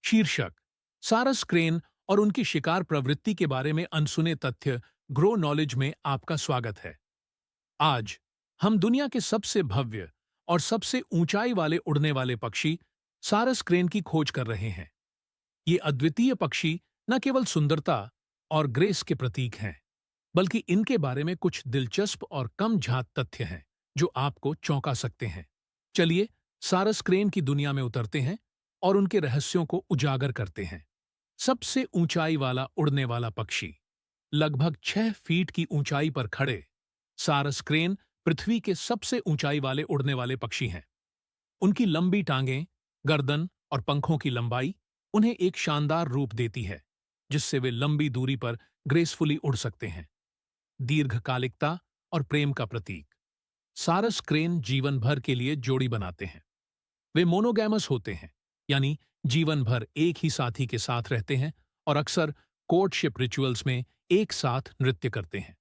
शीर्षक। सारस क्रेन और उनकी शिकार प्रवृत्ति के बारे में अनसुने तथ्य। ग्रो नॉलेज में आपका स्वागत है। आज हम दुनिया के सबसे भव्य और सबसे ऊंचाई वाले उड़ने वाले पक्षी सारस क्रेन की खोज कर रहे हैं। ये अद्वितीय पक्षी न केवल सुंदरता और ग्रेस के प्रतीक हैं, बल्कि इनके बारे में कुछ दिलचस्प और कम झात तथ्य हैं जो आपको चौंका सकते हैं। चलिए सारस क्रेन की दुनिया में उतरते हैं और उनके रहस्यों को उजागर करते हैं। सबसे ऊंचाई वाला उड़ने वाला पक्षी। लगभग 6 फीट की ऊंचाई पर खड़े सारस क्रेन पृथ्वी के सबसे ऊंचाई वाले उड़ने वाले पक्षी हैं। उनकी लंबी टांगें, गर्दन और पंखों की लंबाई उन्हें एक शानदार रूप देती है, जिससे वे लंबी दूरी पर ग्रेसफुली उड़ सकते हैं। दीर्घकालिकता और प्रेम का प्रतीक। सारस क्रेन जीवन भर के लिए जोड़ी बनाते हैं। वे मोनोगैमस होते हैं, यानी जीवन भर एक ही साथी के साथ रहते हैं और अक्सर कोर्टशिप रिचुअल्स में एक साथ नृत्य करते हैं।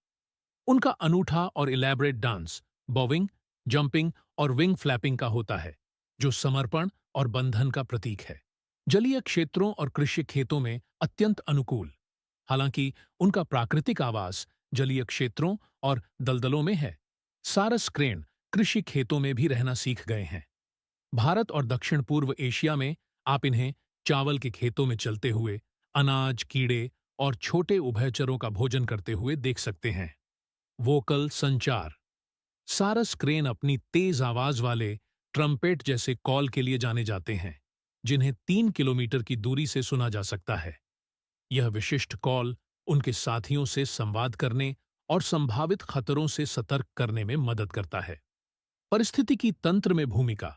उनका अनूठा और इलैबोरेट डांस बॉविंग, जंपिंग और विंग फ्लैपिंग का होता है, जो समर्पण और बंधन का प्रतीक है। जलीय क्षेत्रों और कृषि खेतों में अत्यंत अनुकूल। हालांकि उनका प्राकृतिक आवास जलीय क्षेत्रों और दलदलों में है, सारस क्रेन कृषि खेतों में भी रहना सीख गए हैं। भारत और दक्षिण पूर्व एशिया में आप इन्हें चावल के खेतों में चलते हुए, अनाज, कीड़े और छोटे उभयचरों का भोजन करते हुए देख सकते हैं। वोकल संचार। सारस क्रेन अपनी तेज आवाज वाले ट्रम्पेट जैसे कॉल के लिए जाने जाते हैं, जिन्हें 3 किलोमीटर की दूरी से सुना जा सकता है। यह विशिष्ट कॉल उनके साथियों से संवाद करने और संभावित खतरों से सतर्क करने में मदद करता है। पारिस्थितिकी तंत्र में भूमिका।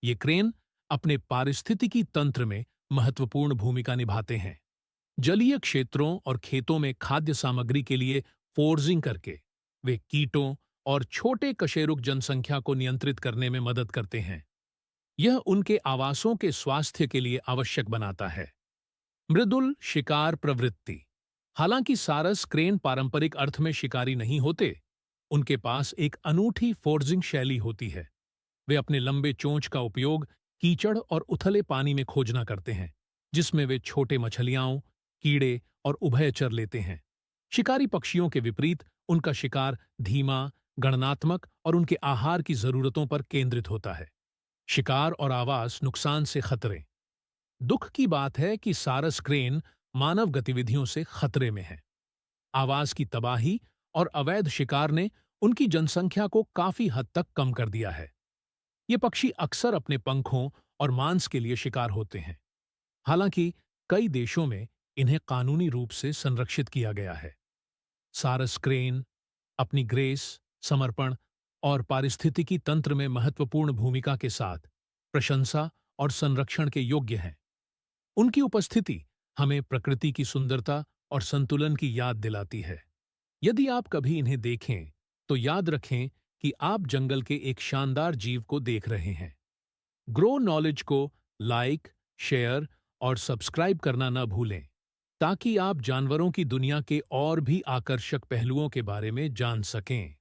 ये क्रेन अपने पारिस्थितिकी तंत्र में महत्वपूर्ण भूमिका निभाते हैं। जलीय क्षेत्रों और खेतों में खाद्य सामग्री के लिए फोर्जिंग करके वे कीटों और छोटे कशेरुक जनसंख्या को नियंत्रित करने में मदद करते हैं। यह उनके आवासों के स्वास्थ्य के लिए आवश्यक बनाता है। मृदुल शिकार प्रवृत्ति। हालांकि सारस क्रेन पारंपरिक अर्थ में शिकारी नहीं होते, उनके पास एक अनूठी फोर्जिंग शैली होती है। वे अपने लंबे चोंच का उपयोग कीचड़ और उथले पानी में खोजना करते हैं, जिसमें वे छोटे मछलियाओं, कीड़े और उभयचर लेते हैं। शिकारी पक्षियों के विपरीत उनका शिकार धीमा, गणनात्मक और उनके आहार की जरूरतों पर केंद्रित होता है। शिकार और आवास नुकसान से खतरे। दुख की बात है कि सारस क्रेन मानव गतिविधियों से खतरे में है। आवास की तबाही और अवैध शिकार ने उनकी जनसंख्या को काफी हद तक कम कर दिया है। ये पक्षी अक्सर अपने पंखों और मांस के लिए शिकार होते हैं। हालांकि कई देशों में इन्हें कानूनी रूप से संरक्षित किया गया है। सारस क्रेन अपनी ग्रेस, समर्पण और पारिस्थितिकी तंत्र में महत्वपूर्ण भूमिका के साथ प्रशंसा और संरक्षण के योग्य हैं। उनकी उपस्थिति हमें प्रकृति की सुंदरता और संतुलन की याद दिलाती है। यदि आप कभी इन्हें देखें, तो याद रखें कि आप जंगल के एक शानदार जीव को देख रहे हैं। ग्रो नॉलेज को लाइक, शेयर और सब्सक्राइब करना न भूलें, ताकि आप जानवरों की दुनिया के और भी आकर्षक पहलुओं के बारे में जान सकें।